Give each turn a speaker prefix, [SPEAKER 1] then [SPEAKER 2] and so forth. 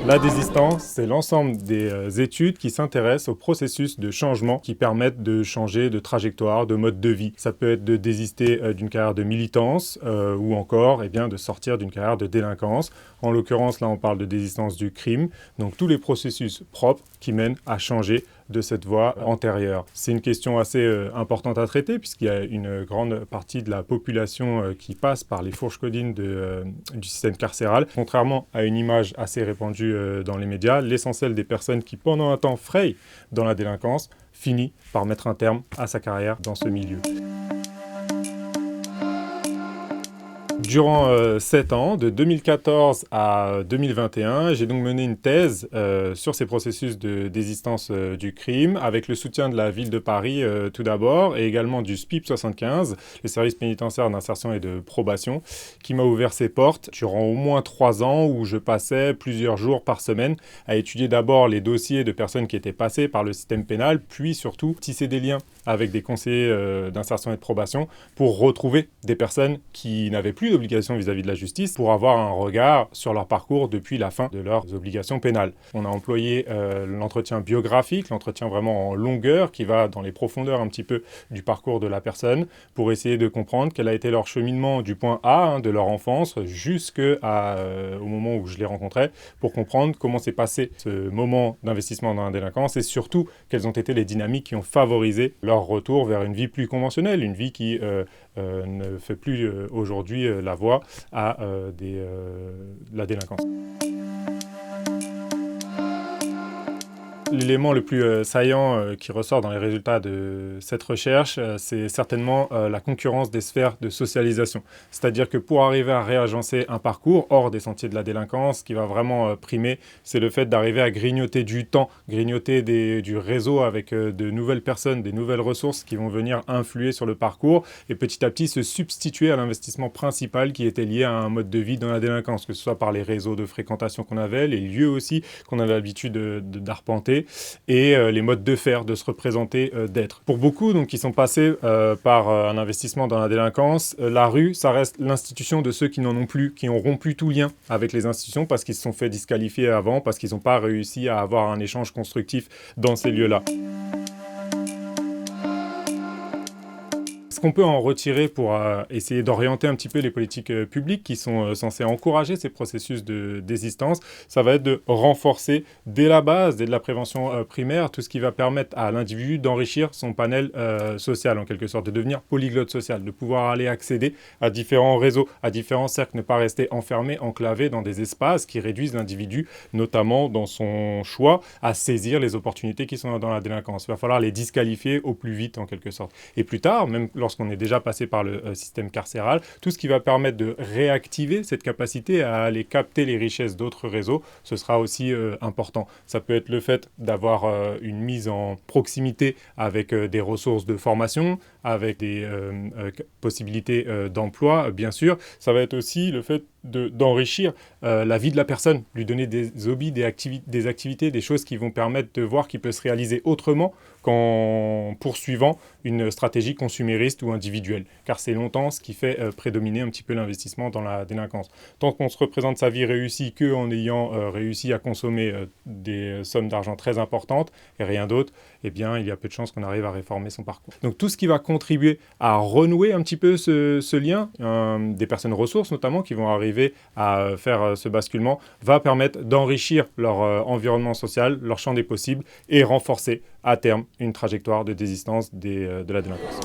[SPEAKER 1] La désistance, c'est l'ensemble des études qui s'intéressent au processus de changement qui permettent de changer de trajectoire, de mode de vie. Ça peut être de désister d'une carrière de militance ou encore de sortir d'une carrière de délinquance. En l'occurrence, là, on parle de désistance du crime. Donc, tous les processus propres qui mènent à changer de cette voie antérieure. C'est une question assez importante à traiter puisqu'il y a une grande partie de la population qui passe par les fourches caudines du système carcéral. Contrairement à une image assez répandue dans les médias, l'essentiel des personnes qui pendant un temps frayent dans la délinquance finit par mettre un terme à sa carrière dans ce milieu. Durant 7 ans, de 2014 à 2021, j'ai donc mené une thèse sur ces processus de désistance du crime, avec le soutien de la ville de Paris tout d'abord, et également du SPIP 75, le service pénitentiaire d'insertion et de probation, qui m'a ouvert ses portes durant au moins 3 ans, où je passais plusieurs jours par semaine à étudier d'abord les dossiers de personnes qui étaient passées par le système pénal, puis surtout tisser des liens avec des conseillers d'insertion et de probation pour retrouver des personnes qui n'avaient plus d'obligations vis-à-vis de la justice pour avoir un regard sur leur parcours depuis la fin de leurs obligations pénales. On a employé l'entretien biographique, l'entretien vraiment en longueur qui va dans les profondeurs un petit peu du parcours de la personne pour essayer de comprendre quel a été leur cheminement du point A de leur enfance jusqu'au moment où je les rencontrais pour comprendre comment s'est passé ce moment d'investissement dans la délinquance et surtout quelles ont été les dynamiques qui ont favorisé leur retour vers une vie plus conventionnelle, une vie qui ne fait plus aujourd'hui la voie à la délinquance. L'élément le plus saillant qui ressort dans les résultats de cette recherche, c'est certainement la concurrence des sphères de socialisation. C'est-à-dire que pour arriver à réagencer un parcours hors des sentiers de la délinquance, ce qui va vraiment primer, c'est le fait d'arriver à grignoter du temps, grignoter du réseau avec de nouvelles personnes, des nouvelles ressources qui vont venir influer sur le parcours et petit à petit se substituer à l'investissement principal qui était lié à un mode de vie dans la délinquance, que ce soit par les réseaux de fréquentation qu'on avait, les lieux aussi qu'on a l'habitude d'arpenter, et les modes de faire, de se représenter, d'être. Pour beaucoup donc, qui sont passés par un investissement dans la délinquance, la rue, ça reste l'institution de ceux qui n'en ont plus, qui ont rompu tout lien avec les institutions parce qu'ils se sont fait disqualifier avant, parce qu'ils n'ont pas réussi à avoir un échange constructif dans ces lieux-là. Ce qu'on peut en retirer pour essayer d'orienter un petit peu les politiques publiques qui sont censées encourager ces processus de désistance, ça va être de renforcer dès la base, dès la prévention primaire, tout ce qui va permettre à l'individu d'enrichir son panel social en quelque sorte, de devenir polyglotte social, de pouvoir aller accéder à différents réseaux, à différents cercles, ne pas rester enfermé, enclavé dans des espaces qui réduisent l'individu, notamment dans son choix à saisir les opportunités qui sont dans la délinquance. Il va falloir les disqualifier au plus vite en quelque sorte. Et plus tard, même lorsqu'on est déjà passé par le système carcéral, tout ce qui va permettre de réactiver cette capacité à aller capter les richesses d'autres réseaux, ce sera aussi important. Ça peut être le fait d'avoir une mise en proximité avec des ressources de formation, avec des possibilités d'emploi, bien sûr. Ça va être aussi le fait d'enrichir la vie de la personne, lui donner des hobbies, des activités, des choses qui vont permettre de voir qu'il peut se réaliser autrement qu'en poursuivant une stratégie consumériste ou individuelle. Car c'est longtemps ce qui fait prédominer un petit peu l'investissement dans la délinquance. Tant qu'on se représente sa vie réussie qu'en ayant réussi à consommer des sommes d'argent très importantes et rien d'autre, eh bien, il y a peu de chances qu'on arrive à réformer son parcours. Donc tout ce qui va contribuer à renouer un petit peu ce lien, des personnes ressources notamment qui vont arriver à faire ce basculement, va permettre d'enrichir leur environnement social, leur champ des possibles et renforcer à terme une trajectoire de désistance de la délinquance.